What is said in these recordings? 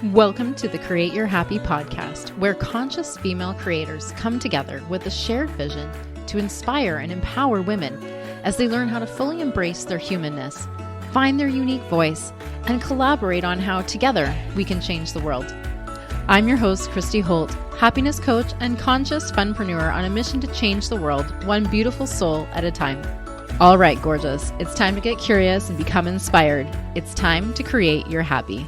Welcome to the Create Your Happy podcast, where conscious female creators come together with a shared vision to inspire and empower women as they learn how to fully embrace their humanness, find their unique voice, and collaborate on how together we can change the world. I'm your host, Christy Holt, happiness coach and conscious funpreneur on a mission to change the world one beautiful soul at a time. All right, gorgeous, it's time to get curious and become inspired. It's time to create your happy.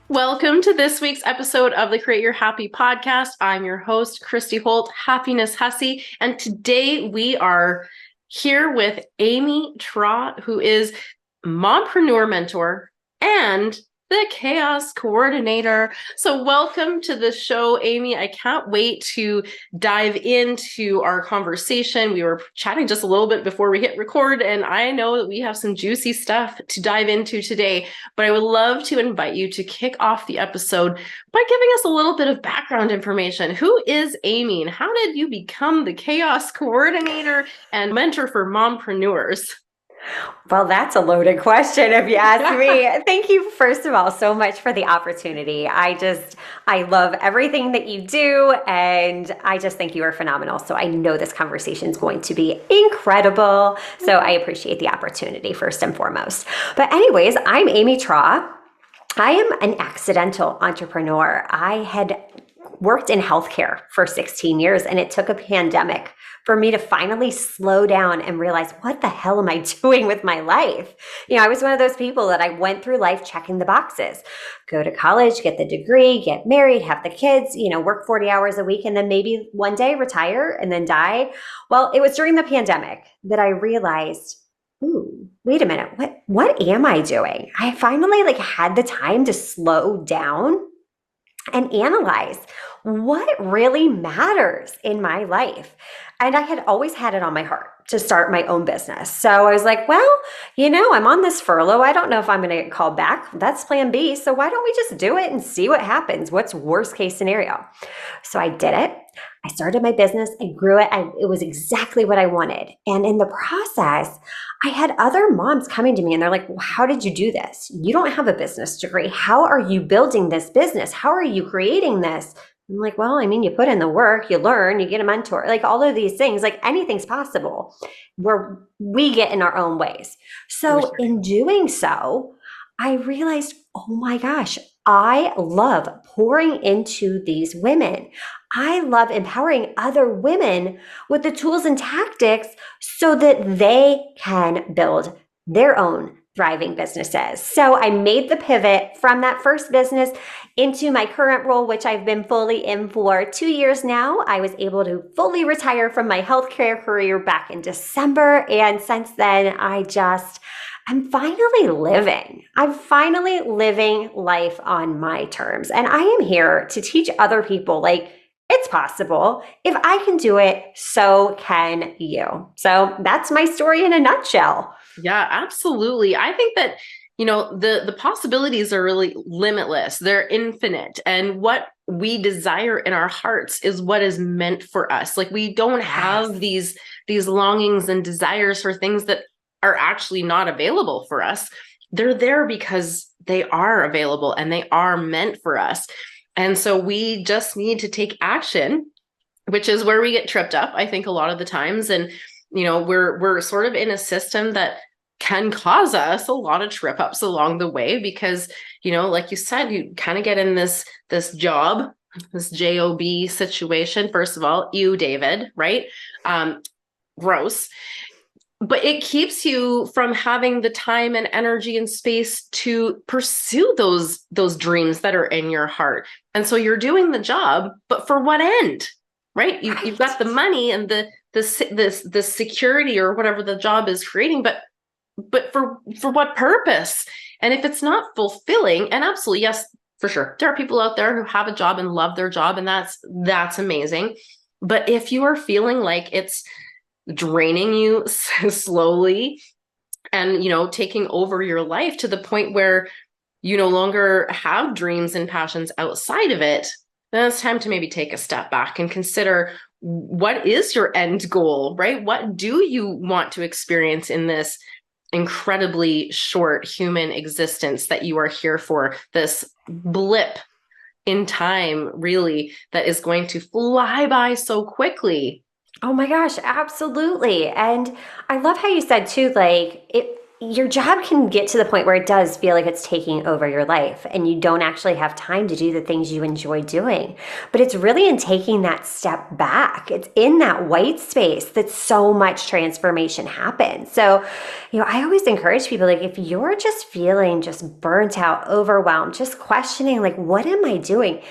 Welcome to this week's episode of the Create Your Happy podcast. I'm your host, Christy Holt, Happiness Hussy, and today we are here with Amy Traugh, who is mompreneur mentor and the chaos coordinator. So welcome to the show, Amy. I can't wait to dive into our conversation. We were chatting just a little bit before we hit record, and I know that we have some juicy stuff to dive into today, but I would love to invite you to kick off the episode by giving us a little bit of background information. Who is Amy, and how did you become the chaos coordinator and mentor for mompreneurs? Well, that's a loaded question if you ask me. Thank you, first of all, so much for the opportunity. I love everything that you do, and I just think you are phenomenal. So I know this conversation is going to be incredible. So I appreciate the opportunity first and foremost. But anyways, I'm Amy Traugh. I am an accidental entrepreneur. I had worked in healthcare for 16 years, and it took a pandemic for me to finally slow down and realize, what the hell am I doing with my life? I was one of those people that I went through life checking the boxes, go to college, get the degree, get married, have the kids, work 40 hours a week, and then maybe one day retire and then die. Well, it was during the pandemic that I realized, ooh, wait a minute, what am I doing? I finally had the time to slow down and analyze what really matters in my life. And I had always had it on my heart to start my own business. So I was like, well, I'm on this furlough. I don't know if I'm going to get called back. That's plan B. So why don't we just do it and see what happens? What's worst case scenario? So I did it. I started my business. I grew it. It was exactly what I wanted. And in the process, I had other moms coming to me and they're like, well, how did you do this? You don't have a business degree. How are you building this business? How are you creating this? I'm like, well, you put in the work, you learn, you get a mentor, all of these things, anything's possible where we get in our own ways. So in doing so, I realized, oh my gosh, I love pouring into these women. I love empowering other women with the tools and tactics so that they can build their own thriving businesses. So I made the pivot from that first business into my current role, which I've been fully in for 2 years now. I was able to fully retire from my healthcare career back in December. And since then, I'm finally living. I'm finally living life on my terms. And I am here to teach other people, it's possible. If I can do it, so can you. So that's my story in a nutshell. Yeah, absolutely. I think that, the possibilities are really limitless. They're infinite. And what we desire in our hearts is what is meant for us. We don't have these longings and desires for things that are actually not available for us. They're there because they are available and they are meant for us. And so we just need to take action, which is where we get tripped up, I think, a lot of the times. And, we're sort of in a system that can cause us a lot of trip ups along the way because, like you said, you kind of get in this job, this job situation. First of all, you, David, right? Gross. But it keeps you from having the time and energy and space to pursue those dreams that are in your heart. And so you're doing the job, but for what end, right? You've got the money and the security or whatever the job is creating, but for what purpose? And if it's not fulfilling, and absolutely, yes, for sure, there are people out there who have a job and love their job, and that's amazing. But if you are feeling like it's draining you slowly and, taking over your life to the point where you no longer have dreams and passions outside of it, then it's time to maybe take a step back and consider, what is your end goal, right? What do you want to experience in this incredibly short human existence that you are here for, this blip in time, really, that is going to fly by so quickly. Oh my gosh, absolutely. And I love how you said too, like your job can get to the point where it does feel like it's taking over your life and you don't actually have time to do the things you enjoy doing. But it's really in taking that step back. It's in that white space that so much transformation happens. So, I always encourage people, like, if you're just feeling just burnt out, overwhelmed, just questioning, like, what am I doing?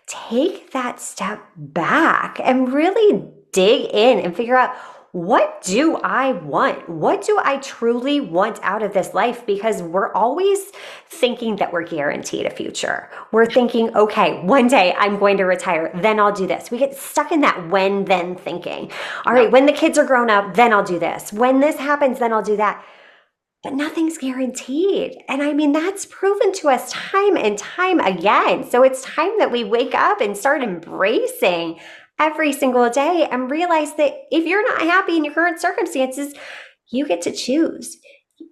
Take that step back and really dig in and figure out, what do I want? What do I truly want out of this life? Because we're always thinking that we're guaranteed a future. We're thinking, okay, one day I'm going to retire, then I'll do this. We get stuck in that when then thinking. All right, when the kids are grown up, then I'll do this. When this happens, then I'll do that. But nothing's guaranteed. And I mean, that's proven to us time and time again. So it's time that we wake up and start embracing every single day and realize that if you're not happy in your current circumstances, you get to choose.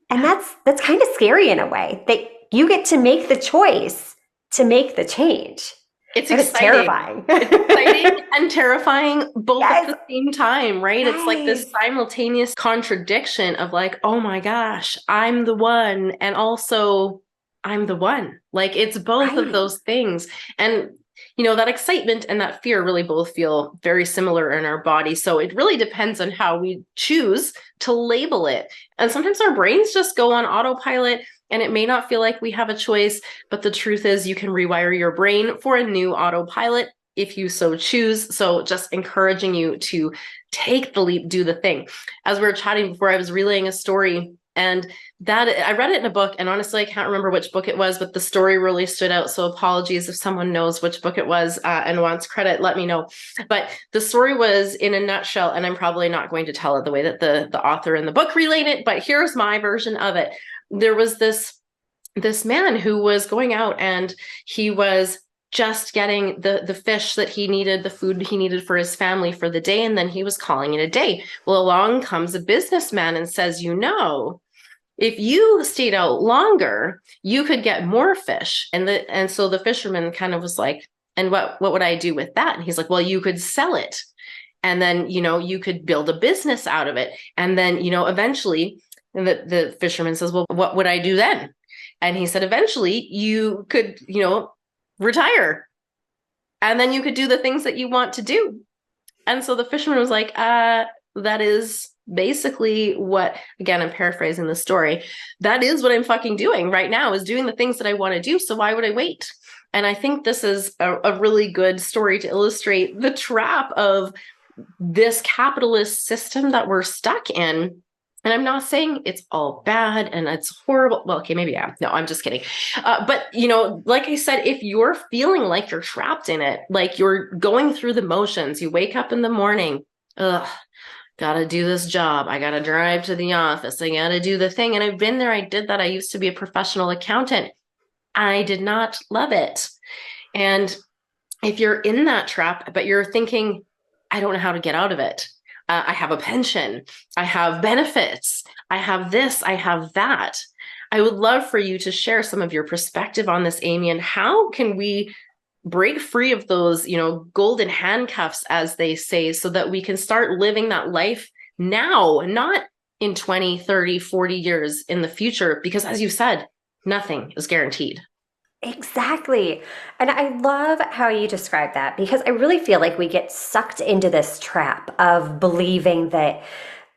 And that's kind of scary in a way, that you get to make the choice to make the change. It's terrifying. It's exciting and terrifying both at the same time, right? It's like this simultaneous contradiction of like, oh my gosh, I'm the one. And also I'm the one. Like, it's both of those things. And that excitement and that fear really both feel very similar in our body. So it really depends on how we choose to label it. And sometimes our brains just go on autopilot and it may not feel like we have a choice, but the truth is you can rewire your brain for a new autopilot if you so choose. So just encouraging you to take the leap, do the thing. As we were chatting before, I was relaying a story, and that I read it in a book, and honestly, I can't remember which book it was, but the story really stood out. So apologies if someone knows which book it was and wants credit, let me know. But the story was in a nutshell, and I'm probably not going to tell it the way that the author in the book relayed it, but here's my version of it. There was this man who was going out and he was just getting the fish that he needed, the food he needed for his family for the day, and then he was calling it a day. Well, along comes a businessman and says, if you stayed out longer, you could get more fish. And so the fisherman kind of was like, and what would I do with that? And he's like, well, you could sell it. And then, you could build a business out of it. And then, eventually, and the fisherman says, well, what would I do then? And he said, eventually you could, retire. And then you could do the things that you want to do. And so the fisherman was like, that is basically what, again, I'm paraphrasing the story. That is what I'm fucking doing right now, is doing the things that I want to do. So why would I wait? And I think this is a really good story to illustrate the trap of this capitalist system that we're stuck in. And I'm not saying it's all bad and it's horrible. Well, okay, maybe yeah. No, I'm just kidding. But, like I said, if you're feeling like you're trapped in it, like you're going through the motions, you wake up in the morning, gotta do this job. I gotta drive to the office. I gotta do the thing. And I've been there. I did that. I used to be a professional accountant. I did not love it. And if you're in that trap, but you're thinking, I don't know how to get out of it. I have a pension. I have benefits. I have this. I have that. I would love for you to share some of your perspective on this, Amy, and how can we break free of those, golden handcuffs, as they say, so that we can start living that life now, not in 20, 30, 40 years in the future, because as you said, nothing is guaranteed. Exactly. And I love how you describe that, because I really feel like we get sucked into this trap of believing that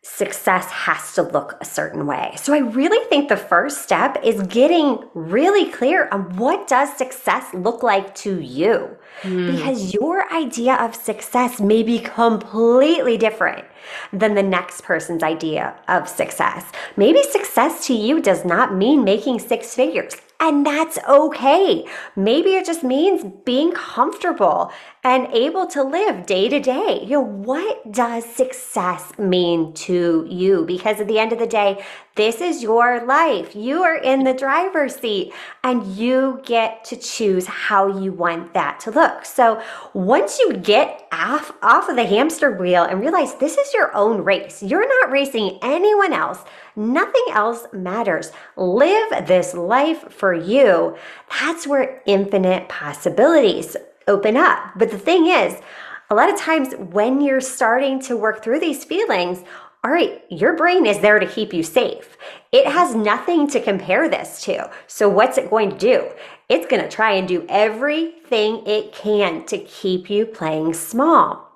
success has to look a certain way. So I really think the first step is getting really clear on what does success look like to you, because your idea of success may be completely different than the next person's idea of success. Maybe success to you does not mean making six figures. And that's okay. Maybe it just means being comfortable and able to live day to day. What does success mean to you? Because at the end of the day, This is your life. You are in the driver's seat and you get to choose how you want that to look. So once you get off of the hamster wheel and realize this is your own race, you're not racing anyone else. Nothing else matters. Live this life for you. That's where infinite possibilities open up. But the thing is, a lot of times when you're starting to work through these feelings, all right, your brain is there to keep you safe. It has nothing to compare this to. So what's it going to do? It's going to try and do everything it can to keep you playing small.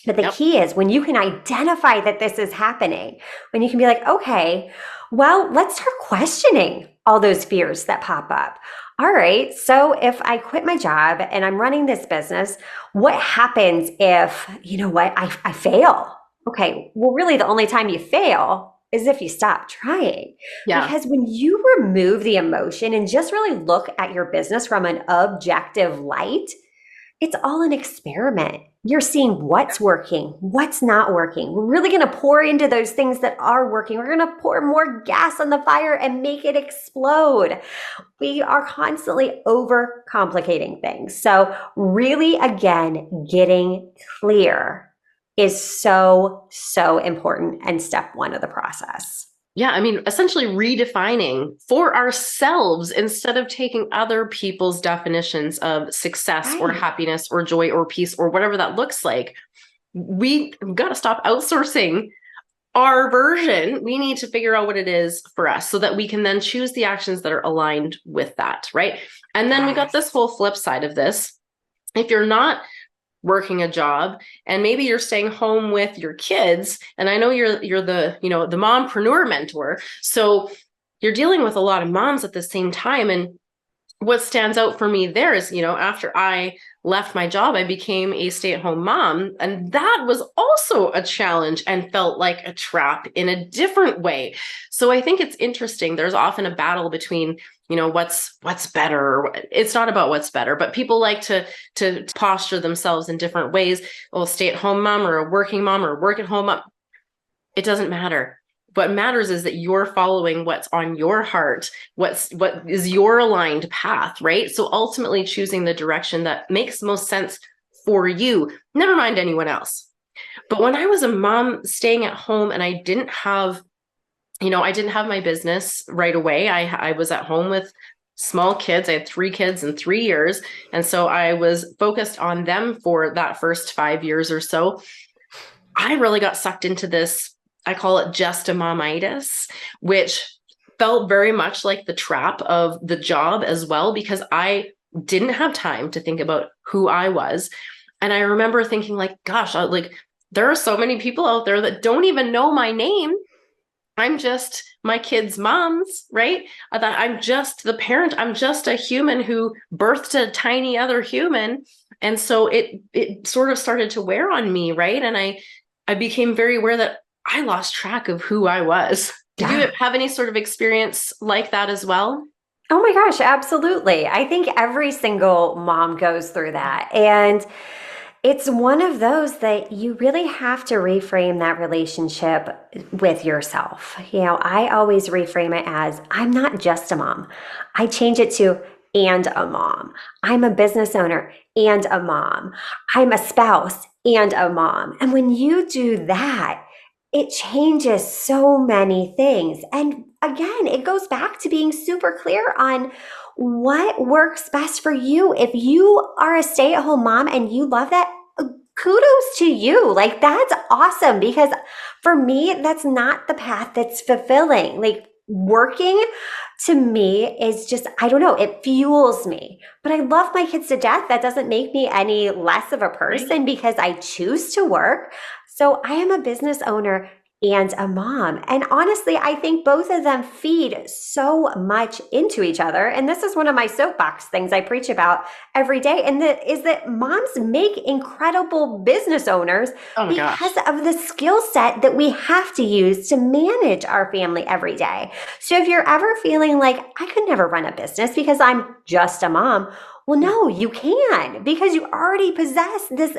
But the key is when you can identify that this is happening, when you can be like, okay, well, let's start questioning all those fears that pop up. All right, so if I quit my job and I'm running this business, what happens if, I fail? Okay, well, really the only time you fail is if you stop trying. Yeah. Because when you remove the emotion and just really look at your business from an objective light, it's all an experiment. You're seeing what's working, what's not working. We're really going to pour into those things that are working. We're going to pour more gas on the fire and make it explode. We are constantly overcomplicating things. So really, again, getting clear is so, so important and step one of the process. Yeah, I mean, essentially redefining for ourselves instead of taking other people's definitions of success or happiness or joy or peace or whatever that looks like. We've got to stop outsourcing our version. We need to figure out what it is for us so that we can then choose the actions that are aligned with that, right? And then we got this whole flip side of this. If you're not working a job and maybe you're staying home with your kids, and I know you're the the mompreneur mentor, so you're dealing with a lot of moms at the same time. And what stands out for me there is, after I left my job, I became a stay-at-home mom, and that was also a challenge and felt like a trap in a different way. So I think it's interesting. There's often a battle between what's better. It's not about what's better, but people like to posture themselves in different ways. Well, stay-at-home mom or a working mom or a work-at-home mom. It doesn't matter. What matters is that you're following what's on your heart, what is your aligned path, right? So ultimately choosing the direction that makes most sense for you, never mind anyone else. But when I was a mom staying at home and I didn't have my business right away. I was at home with small kids. I had 3 kids in 3 years. And so I was focused on them for that first 5 years or so. I really got sucked into this, I call it Just-a-mom-itis, which felt very much like the trap of the job as well, because I didn't have time to think about who I was. And I remember thinking like, gosh, there are so many people out there that don't even know my name. I'm just my kids' moms, right? I'm just the parent. I'm just a human who birthed a tiny other human. And so it sort of started to wear on me, right? And I became very aware that I lost track of who I was. Did you have any sort of experience like that as well? Oh my gosh, absolutely. I think every single mom goes through that. And it's one of those that you really have to reframe that relationship with yourself. I always reframe it as, I'm not just a mom. I change it to, and a mom. I'm a business owner and a mom. I'm a spouse and a mom. And when you do that, it changes so many things. And again, it goes back to being super clear on what works best for you. If you are a stay-at-home mom and you love that, kudos to you. Like, that's awesome, because for me, that's not the path that's fulfilling. Like, working to me is just, I don't know, it fuels me. But I love my kids to death. That doesn't make me any less of a person because I choose to work. So I am a business owner and a mom. And honestly, I think both of them feed so much into each other. And this is one of my soapbox things I preach about every day. And that is that moms make incredible business owners because of the skill set that we have to use to manage our family every day. So if you're ever feeling like, I could never run a business because I'm just a mom, well, no, you can, because you already possess this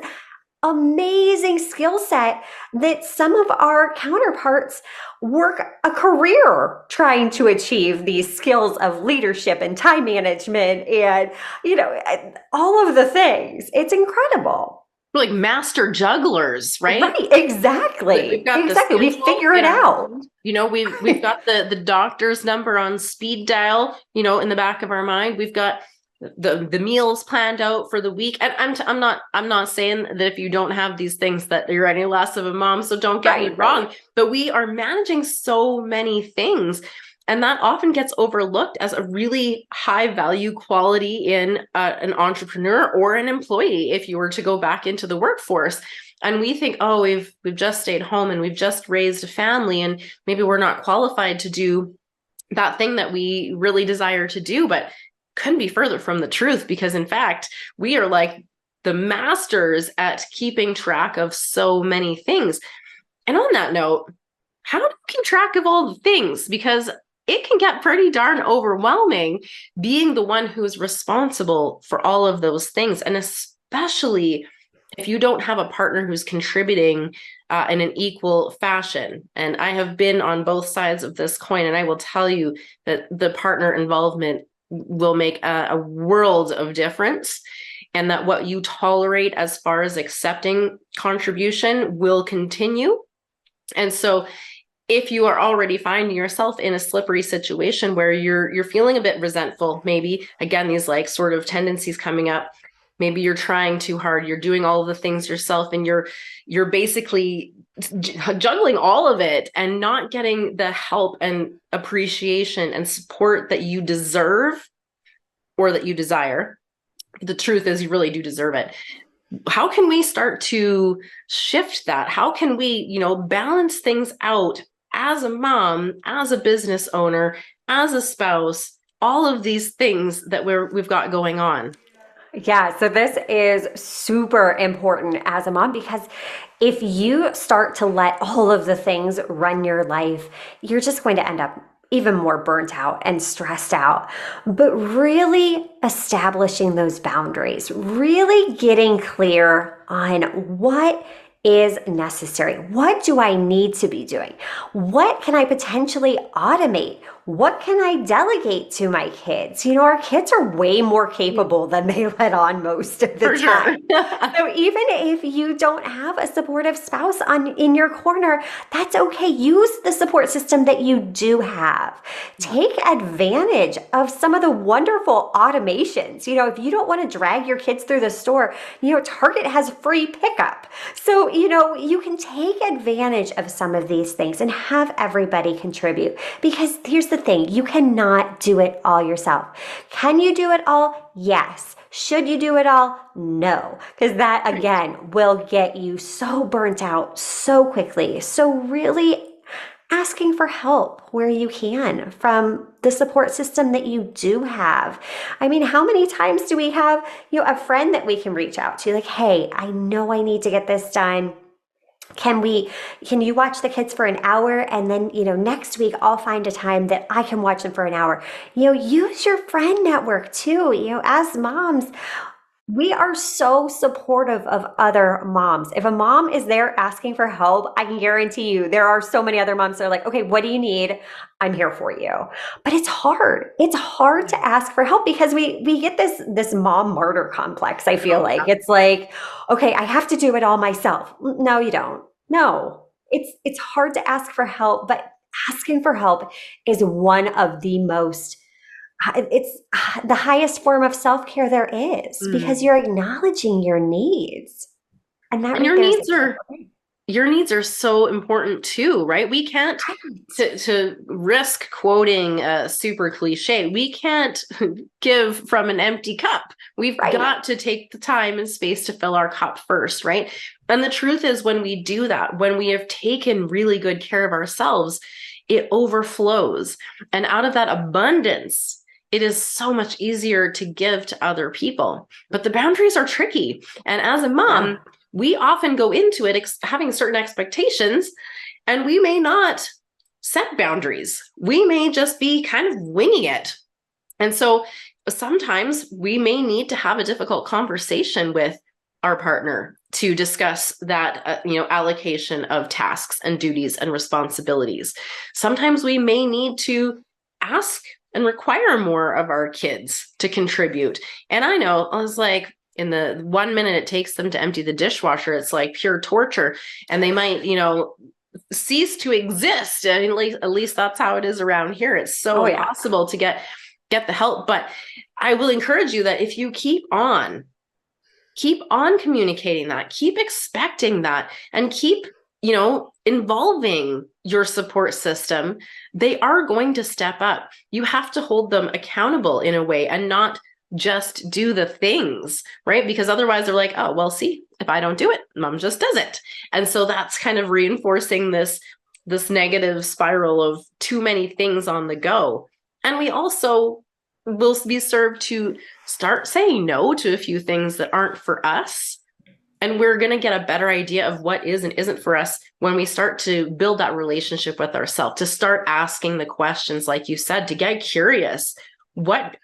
amazing skill set that some of our counterparts work a career trying to achieve these skills of leadership and time management and, all of the things. It's incredible. We're like master jugglers, right? Right, exactly. We've got Exactly. We figure it out. We've got the doctor's number on speed dial, in the back of our mind. We've got the meals planned out for the week. And I'm not saying that if you don't have these things that you're any less of a mom. So don't get me wrong, but we are managing so many things. And that often gets overlooked as a really high value quality in an entrepreneur or an employee if you were to go back into the workforce. And we think, oh, we've just stayed home and we've just raised a family and maybe we're not qualified to do that thing that we really desire to do. But couldn't be further from the truth, because in fact, we are like the masters at keeping track of so many things. And on that note, how do you keep track of all the things? Because it can get pretty darn overwhelming being the one who is responsible for all of those things. And especially if you don't have a partner who's contributing in an equal fashion. And I have been on both sides of this coin, and I will tell you that the partner involvement will make a world of difference, and that what you tolerate as far as accepting contribution will continue. And so if you are already finding yourself in a slippery situation where you're feeling a bit resentful, maybe again, these like sort of tendencies coming up, maybe you're trying too hard, you're doing all of the things yourself, and you're basically juggling all of it and not getting the help and appreciation and support that you deserve or that you desire. The truth is you really do deserve it. How can we start to shift that? How can we, balance things out as a mom, as a business owner, as a spouse, all of these things that we've got going on? Yeah, so this is super important as a mom, because if you start to let all of the things run your life, you're just going to end up even more burnt out and stressed out. But really establishing those boundaries, really getting clear on what is necessary. What do I need to be doing? What can I potentially automate? What can I delegate to my kids? Our kids are way more capable than they let on most of the time. Sure. So even if you don't have a supportive spouse in your corner, that's okay. Use the support system that you do have. Take advantage of some of the wonderful automations. If you don't want to drag your kids through the store, Target has free pickup. So, you can take advantage of some of these things and have everybody contribute, because here's the thing, you cannot do it all yourself. Can you do it all? Yes. Should you do it all? No, because that again will get you so burnt out so quickly. So really asking for help where you can from the support system that you do have. I mean, how many times do we have, a friend that we can reach out to? Like, hey, I know I need to get this done. Can you watch the kids for an hour, and then, next week I'll find a time that I can watch them for an hour. Use your friend network too. As moms, we are so supportive of other moms. If a mom is there asking for help, I can guarantee you there are so many other moms that are like, okay, what do you need? I'm here for you. But it's hard. It's hard to ask for help because we get this mom martyr complex. I feel like it's like, okay, I have to do it all myself. No, you don't. No, it's hard to ask for help, but asking for help is one of the it's the highest form of self-care there is, because you're acknowledging your needs. And your needs are so important too, right? We can't, to risk quoting a super cliche, we can't give from an empty cup. We've got to take the time and space to fill our cup first, right? And the truth is, when we do that, when we have taken really good care of ourselves, it overflows. And out of that abundance, it is so much easier to give to other people. But the boundaries are tricky. And as a mom, we often go into it having certain expectations, and we may not set boundaries. We may just be kind of winging it. And so sometimes we may need to have a difficult conversation with our partner to discuss that, allocation of tasks and duties and responsibilities. Sometimes we may need to ask and require more of our kids to contribute. And I know, I was like, in the 1 minute it takes them to empty the dishwasher, it's like pure torture. And they might, cease to exist. I mean, at least that's how it is around here. It's so impossible to get the help. But I will encourage you that if you keep on communicating that, keep expecting that, and keep, involving your support system, they are going to step up. You have to hold them accountable in a way and not just do the things, right? Because otherwise they're like, oh, well, see, if I don't do it, mom just does it. And so that's kind of reinforcing this negative spiral of too many things on the go. And we also will be served to start saying no to a few things that aren't for us. And we're going to get a better idea of what is and isn't for us when we start to build that relationship with ourselves, to start asking the questions, like you said, to get curious. What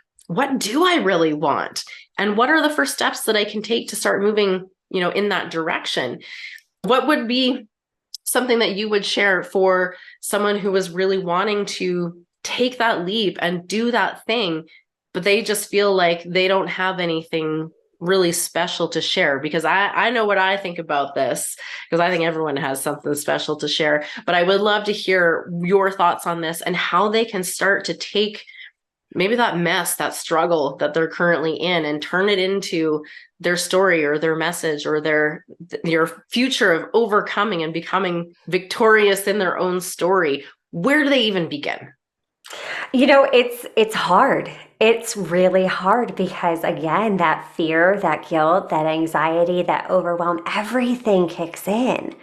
do I really want? And what are the first steps that I can take to start moving, in that direction? What would be something that you would share for someone who was really wanting to take that leap and do that thing, but they just feel like they don't have anything really special to share? Because I know what I think about this, because I think everyone has something special to share, but I would love to hear your thoughts on this and how they can start to take maybe that mess, that struggle that they're currently in, and turn it into their story or their message or their future of overcoming and becoming victorious in their own story. Where do they even begin? It's hard. It's really hard because, again, that fear, that guilt, that anxiety, that overwhelm, everything kicks in.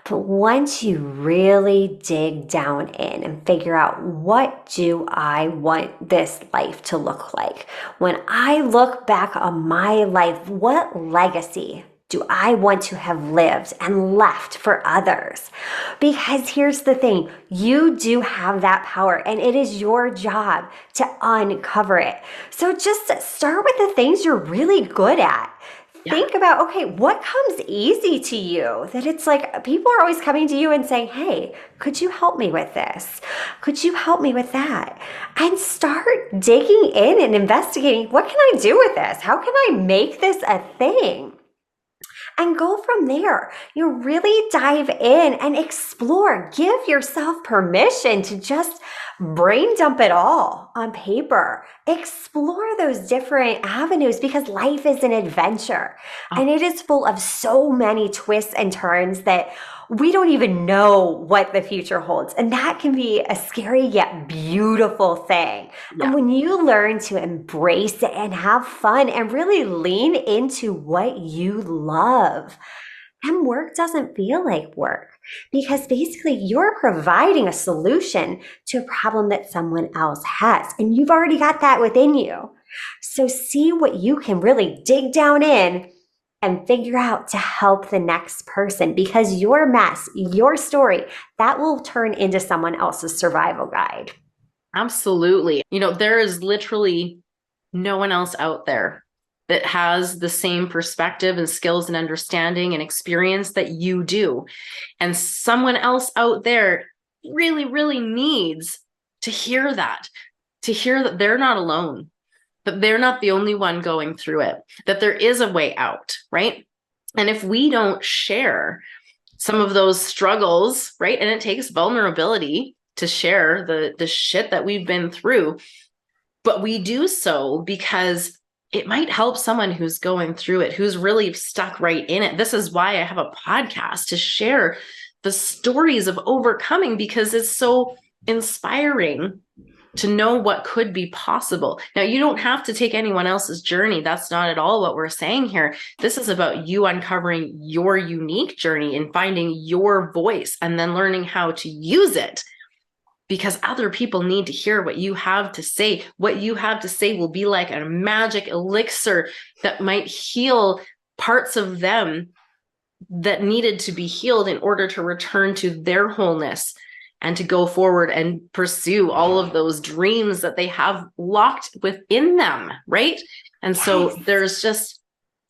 But once you really dig down in and figure out, what do I want this life to look like? When I look back on my life, what legacy do I want to have lived and left for others? Because here's the thing, you do have that power and it is your job to uncover it. So just start with the things you're really good at. Yeah. Think about, okay, what comes easy to you? That it's like people are always coming to you and saying, hey, could you help me with this? Could you help me with that? And start digging in and investigating, what can I do with this? How can I make this a thing? And go from there. You really dive in and explore. Give yourself permission to just brain dump it all on paper. Explore those different avenues, because life is an adventure. And it is full of so many twists and turns that we don't even know what the future holds. And that can be a scary yet beautiful thing. Yeah. And when you learn to embrace it and have fun and really lean into what you love, then work doesn't feel like work, because basically you're providing a solution to a problem that someone else has. And you've already got that within you. So see what you can really dig down in and figure out to help the next person, because your mess, your story, that will turn into someone else's survival guide. Absolutely. There is literally no one else out there that has the same perspective and skills and understanding and experience that you do. And someone else out there really, really needs to hear that they're not alone, that they're not the only one going through it, that there is a way out, right? And if we don't share some of those struggles, right? And it takes vulnerability to share the shit that we've been through, but we do so because it might help someone who's going through it, who's really stuck right in it. This is why I have a podcast, to share the stories of overcoming, because it's so inspiring to know what could be possible. Now, you don't have to take anyone else's journey. That's not at all what we're saying here. This is about you uncovering your unique journey and finding your voice and then learning how to use it, because other people need to hear what you have to say. What you have to say will be like a magic elixir that might heal parts of them that needed to be healed in order to return to their wholeness and to go forward and pursue all of those dreams that they have locked within them, right? And so there's just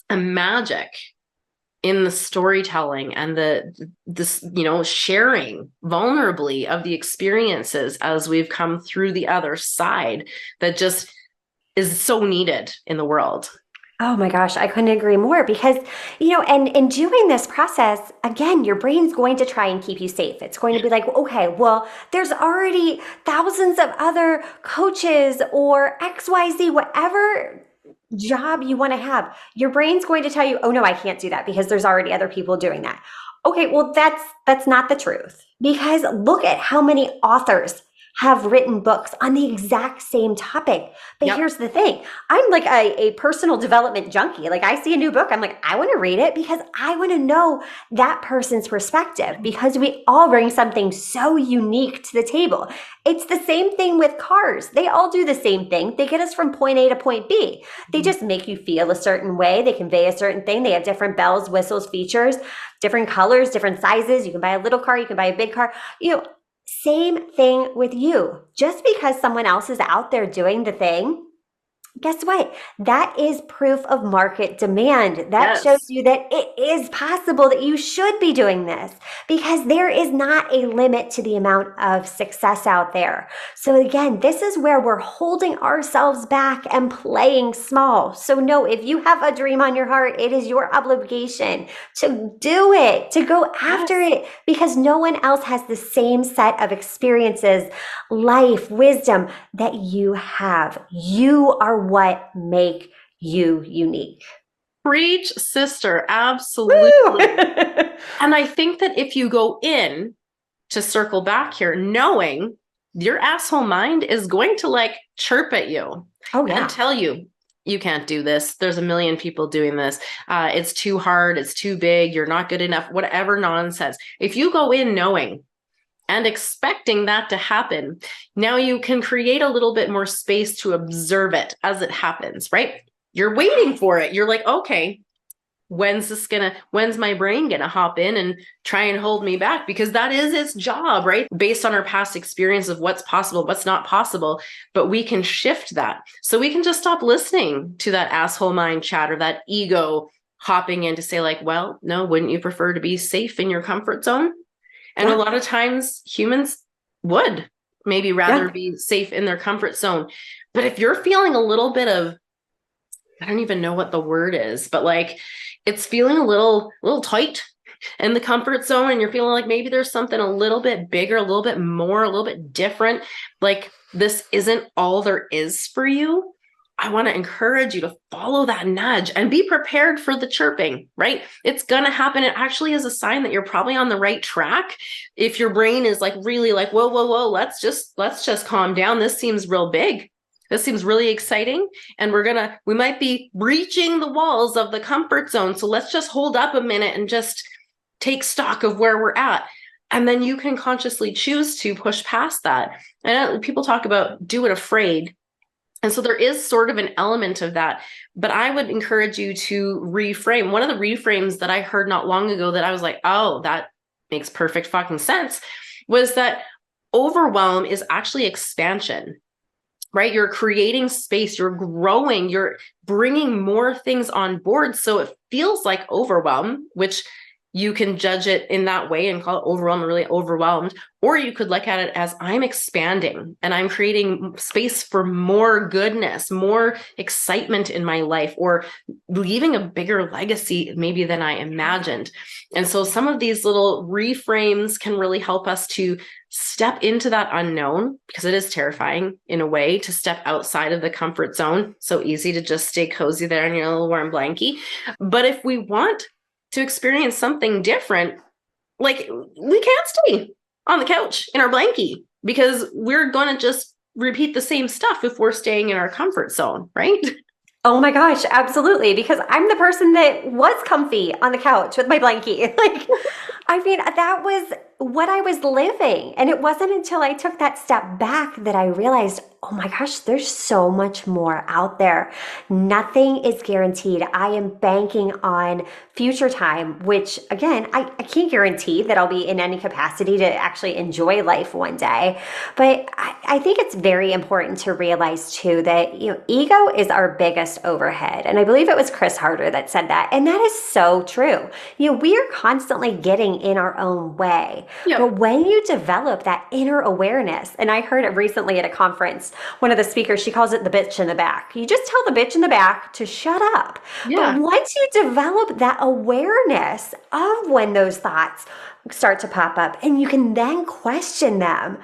a magic in the storytelling and this, sharing vulnerably of the experiences as we've come through the other side that just is so needed in the world. Oh my gosh, I couldn't agree more because, and in doing this process, again, your brain's going to try and keep you safe. It's going to be like, okay, well, there's already thousands of other coaches or XYZ, whatever job you want to have. Your brain's going to tell you, oh no, I can't do that because there's already other people doing that. Okay, well, that's not the truth because look at how many authors have written books on the exact same topic. But here's the thing. I'm like a personal development junkie. Like I see a new book, I'm like, I want to read it because I want to know that person's perspective because we all bring something so unique to the table. It's the same thing with cars. They all do the same thing. They get us from point A to point B. They just make you feel a certain way. They convey a certain thing. They have different bells, whistles, features, different colors, different sizes. You can buy a little car. You can buy a big car. Same thing with you. Just because someone else is out there doing the thing, guess what? That is proof of market demand. That shows you that it is possible that you should be doing this because there is not a limit to the amount of success out there. So again, this is where we're holding ourselves back and playing small. So no, if you have a dream on your heart, it is your obligation to do it, to go after it because no one else has the same set of experiences, life, wisdom that you have. You are what make you unique. Preach, sister. Absolutely. And I think that if you go in to circle back here, knowing your asshole mind is going to chirp at you and tell you, you can't do this. There's a million people doing this. It's too hard. It's too big. You're not good enough, whatever nonsense. If you go in knowing and expecting that to happen, now you can create a little bit more space to observe it as it happens, right? You're waiting for it. You're like, okay, when's my brain gonna hop in and try and hold me back? Because that is its job, right? Based on our past experience of what's possible, what's not possible, but we can shift that. So we can just stop listening to that asshole mind chatter, that ego hopping in to say well, no, wouldn't you prefer to be safe in your comfort zone? And a lot of times humans would maybe rather be safe in their comfort zone. But if you're feeling a little bit of, I don't even know what the word is, but it's feeling a little tight in the comfort zone and you're feeling like maybe there's something a little bit bigger, a little bit more, a little bit different, this isn't all there is for you, I want to encourage you to follow that nudge and be prepared for the chirping, right? It's going to happen. It actually is a sign that you're probably on the right track. If your brain is really whoa, let's just calm down. This seems real big. This seems really exciting. And we might be breaching the walls of the comfort zone. So let's just hold up a minute and just take stock of where we're at. And then you can consciously choose to push past that. And people talk about do it afraid. And so there is sort of an element of that, but I would encourage you to reframe. One of the reframes that I heard not long ago that I was like, oh, that makes perfect fucking sense, was that overwhelm is actually expansion, right? You're creating space, you're growing, you're bringing more things on board. So it feels like overwhelm, which you can judge it in that way and call it overwhelmed, really overwhelmed. Or you could look at it as I'm expanding and I'm creating space for more goodness, more excitement in my life, or leaving a bigger legacy maybe than I imagined. And so some of these little reframes can really help us to step into that unknown, because it is terrifying in a way to step outside of the comfort zone. So easy to just stay cozy there in your little warm blankie. But if we want to experience something different, we can't stay on the couch in our blankie because we're going to just repeat the same stuff if we're staying in our comfort zone, right? Oh my gosh, absolutely. Because I'm the person that was comfy on the couch with my blankie. I mean, that was what I was living. And it wasn't until I took that step back that I realized, oh my gosh, there's so much more out there. Nothing is guaranteed. I am banking on future time, which again, I can't guarantee that I'll be in any capacity to actually enjoy life one day. But I think it's very important to realize too that, ego is our biggest overhead. And I believe it was Chris Harder that said that. And that is so true. We are constantly getting in our own way. Yep. But when you develop that inner awareness, and I heard it recently at a conference, one of the speakers, she calls it the bitch in the back. You just tell the bitch in the back to shut up. Yeah. But once you develop that awareness of when those thoughts start to pop up, and you can then question them,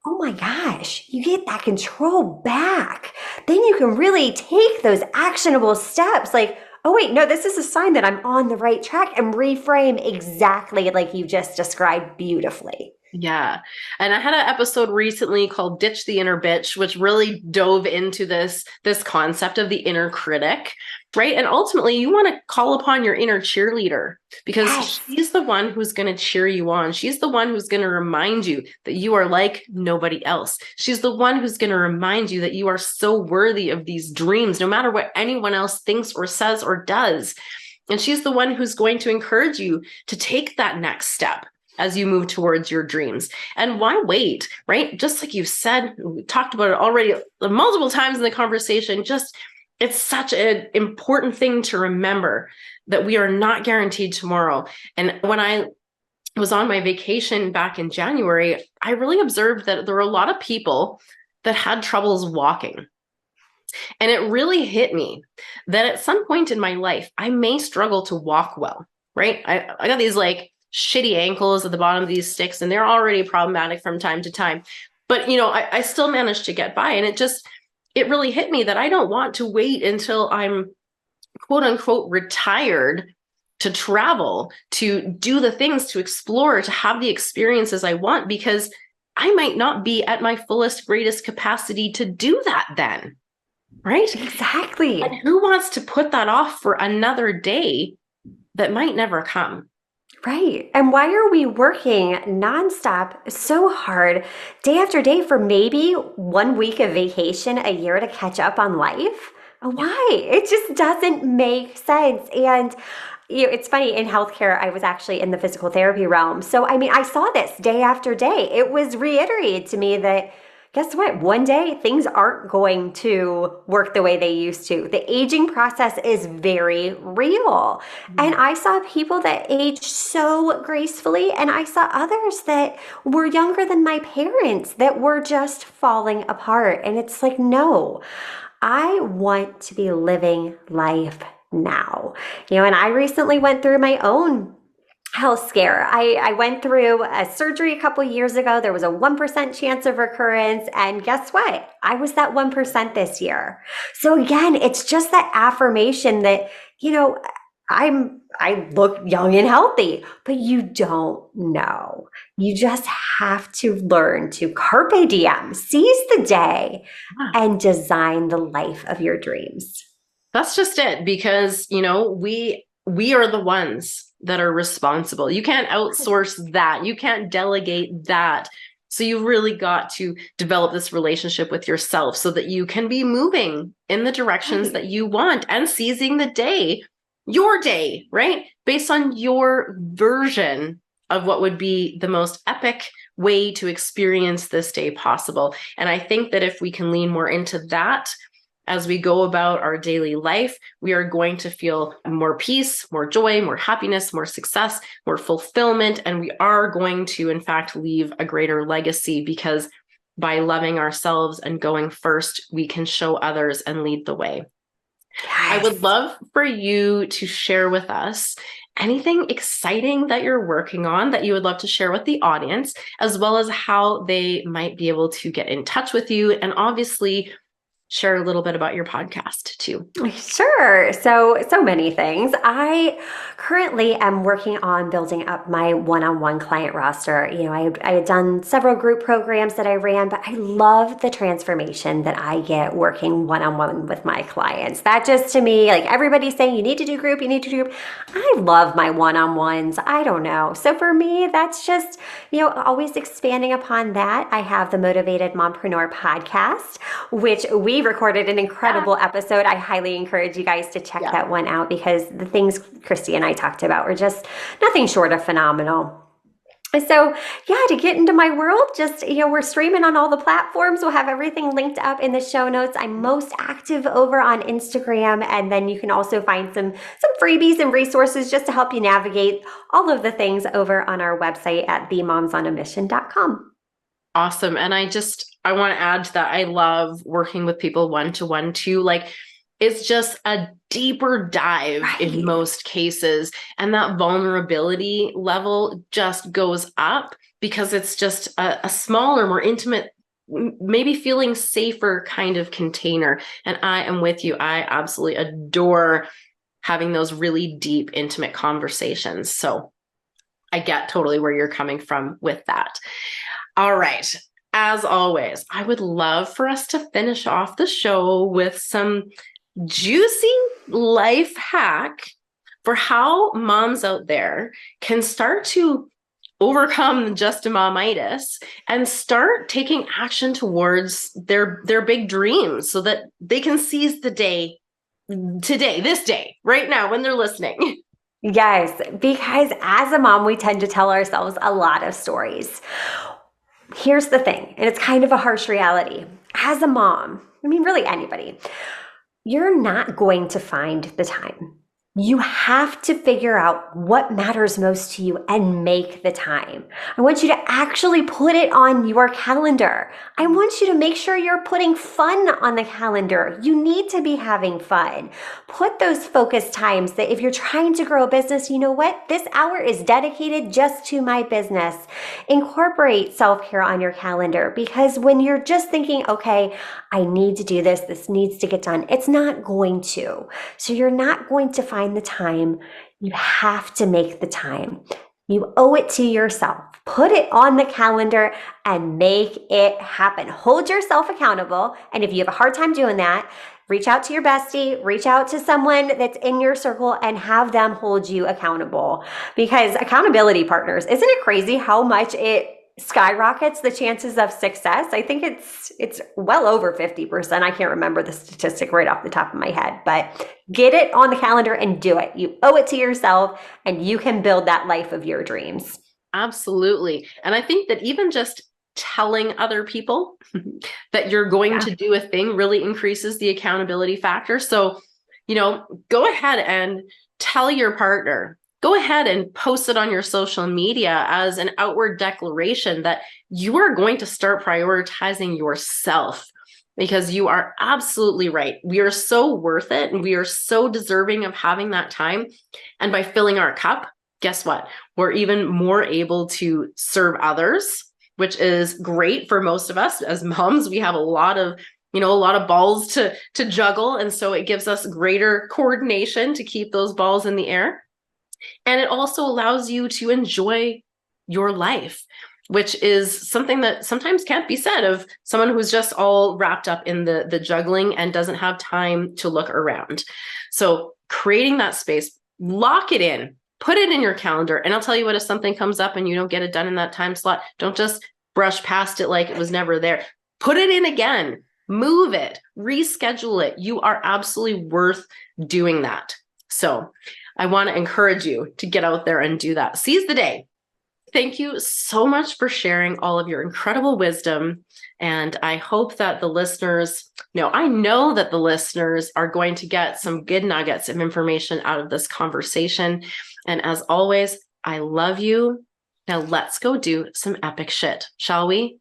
oh my gosh, you get that control back. Then you can really take those actionable steps like, oh wait, no, this is a sign that I'm on the right track, and reframe exactly like you just described beautifully. Yeah. And I had an episode recently called Ditch the Inner Bitch, which really dove into this concept of the inner critic, right? And ultimately you want to call upon your inner cheerleader because she's the one who's going to cheer you on. She's the one who's going to remind you that you are like nobody else. She's the one who's going to remind you that you are so worthy of these dreams, no matter what anyone else thinks or says or does. And she's the one who's going to encourage you to take that next step as you move towards your dreams. And why wait, right? Just like you said, we talked about it already multiple times in the conversation, it's such an important thing to remember that we are not guaranteed tomorrow. And when I was on my vacation back in January, I really observed that there were a lot of people that had troubles walking. And it really hit me that at some point in my life, I may struggle to walk well, right? I got these like shitty ankles at the bottom of these sticks, and they're already problematic from time to time. But, I still managed to get by. And it really hit me that I don't want to wait until I'm quote unquote retired to travel, to do the things, to explore, to have the experiences I want, because I might not be at my fullest, greatest capacity to do that then. Right? Exactly. And who wants to put that off for another day that might never come? Right. And why are we working nonstop so hard day after day for maybe 1 week of vacation a year to catch up on life? Why? It just doesn't make sense. And it's funny, in healthcare, I was actually in the physical therapy realm. So, I saw this day after day. It was reiterated to me that guess what? One day things aren't going to work the way they used to. The aging process is very real. Mm-hmm. And I saw people that aged so gracefully, and I saw others that were younger than my parents that were just falling apart. And it's like, no, I want to be living life now. And I recently went through my own health scare. I went through a surgery a couple years ago. There was a 1% chance of recurrence. And guess what? I was that 1% this year. So again, it's just that affirmation that, I look young and healthy, but you don't know. You just have to learn to carpe diem, seize the day, and design the life of your dreams. That's just it. Because, we are the ones that are responsible. You can't outsource that. You can't delegate that. So you really got to develop this relationship with yourself so that you can be moving in the directions that you want and seizing the day, your day, right? Based on your version of what would be the most epic way to experience this day possible. And I think that if we can lean more into that, as we go about our daily life, we are going to feel more peace, more joy, more happiness, more success, more fulfillment. And we are going to, in fact, leave a greater legacy, because by loving ourselves and going first, we can show others and lead the way. Yes. I would love for you to share with us anything exciting that you're working on that you would love to share with the audience, as well as how they might be able to get in touch with you. And obviously, share a little bit about your podcast too. Sure. So many things. I currently am working on building up my one-on-one client roster. I had done several group programs that I ran, but I love the transformation that I get working one-on-one with my clients. That just, to me, like, everybody's saying you need to do group, you need to do group. I love my one-on-ones. I don't know. So for me, that's just, always expanding upon that. I have the Motivated Mompreneur Podcast, which we recorded an incredible episode. I highly encourage you guys to check that one out, because the things Christy and I talked about were just nothing short of phenomenal. So to get into my world, just, we're streaming on all the platforms. We'll have everything linked up in the show notes. I'm most active over on Instagram, and then you can also find some freebies and resources just to help you navigate all of the things over on our website at themomsonamission.com. Awesome. And I want to add that I love working with people one-to-one too. Like, it's just a deeper dive in most cases. And that vulnerability level just goes up because it's just a smaller, more intimate, maybe feeling safer kind of container. And I am with you. I absolutely adore having those really deep, intimate conversations. So I get totally where you're coming from with that. All right. As always, I would love for us to finish off the show with some juicy life hack for how moms out there can start to overcome Just-a-mom-itis and start taking action towards their big dreams so that they can seize the day today, this day, right now when they're listening. Yes, because as a mom, we tend to tell ourselves a lot of stories. Here's the thing, and it's kind of a harsh reality. As a mom, really anybody, you're not going to find the time. You have to figure out what matters most to you and make the time. I want you to actually put it on your calendar. I want you to make sure you're putting fun on the calendar. You need to be having fun. Put those focus times that if you're trying to grow a business, you know what? This hour is dedicated just to my business. Incorporate self-care on your calendar, because when you're just thinking, okay, I need to do this, this needs to get done, it's not going to. So you're not going to find the time. You have to make the time. You owe it to yourself. Put it on the calendar and make it happen. Hold yourself accountable. And if you have a hard time doing that, reach out to your bestie, reach out to someone that's in your circle and have them hold you accountable. Because accountability partners, isn't it crazy how much it skyrockets the chances of success? I think it's well over 50%. I can't remember the statistic right off the top of my head, but get it on the calendar and do it. You owe it to yourself, and you can build that life of your dreams. Absolutely. And I think that even just telling other people that you're going to do a thing really increases the accountability factor. So, go ahead and tell your partner. Go ahead and post it on your social media as an outward declaration that you are going to start prioritizing yourself, because you are absolutely right. We are so worth it, and we are so deserving of having that time. And by filling our cup, guess what? We're even more able to serve others, which is great for most of us as moms. We have a lot of balls to juggle. And so it gives us greater coordination to keep those balls in the air. And it also allows you to enjoy your life, which is something that sometimes can't be said of someone who's just all wrapped up in the juggling and doesn't have time to look around. So creating that space, lock it in, put it in your calendar. And I'll tell you what, if something comes up and you don't get it done in that time slot, don't just brush past it like it was never there. Put it in again, move it, reschedule it. You are absolutely worth doing that. So I want to encourage you to get out there and do that. Seize the day. Thank you so much for sharing all of your incredible wisdom. And I hope that I know that the listeners are going to get some good nuggets of information out of this conversation. And as always, I love you. Now let's go do some epic shit, shall we?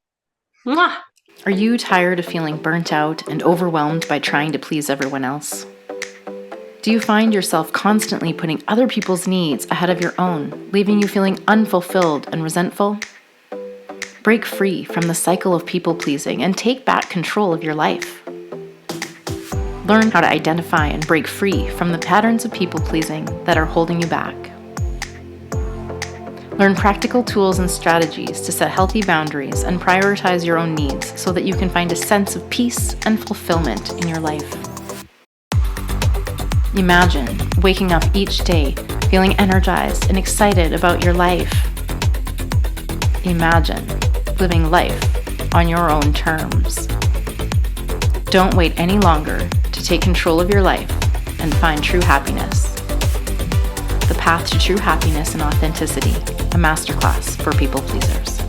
Mwah! Are you tired of feeling burnt out and overwhelmed by trying to please everyone else? Do you find yourself constantly putting other people's needs ahead of your own, leaving you feeling unfulfilled and resentful? Break free from the cycle of people-pleasing and take back control of your life. Learn how to identify and break free from the patterns of people-pleasing that are holding you back. Learn practical tools and strategies to set healthy boundaries and prioritize your own needs so that you can find a sense of peace and fulfillment in your life. Imagine waking up each day feeling energized and excited about your life. Imagine living life on your own terms. Don't wait any longer to take control of your life and find true happiness. The Path to True Happiness and Authenticity, a masterclass for people pleasers.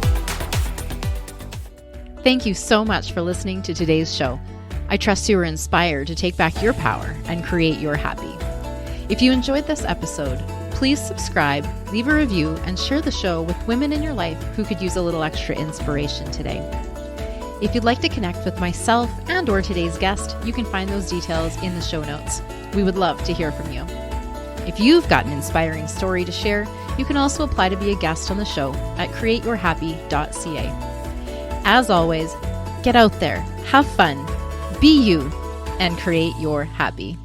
Thank you so much for listening to today's show. I trust you were inspired to take back your power and create your happy. If you enjoyed this episode, please subscribe, leave a review, and share the show with women in your life who could use a little extra inspiration today. If you'd like to connect with myself and or today's guest, you can find those details in the show notes. We would love to hear from you. If you've got an inspiring story to share, you can also apply to be a guest on the show at createyourhappy.ca. As always, get out there, have fun, be you, and create your happy.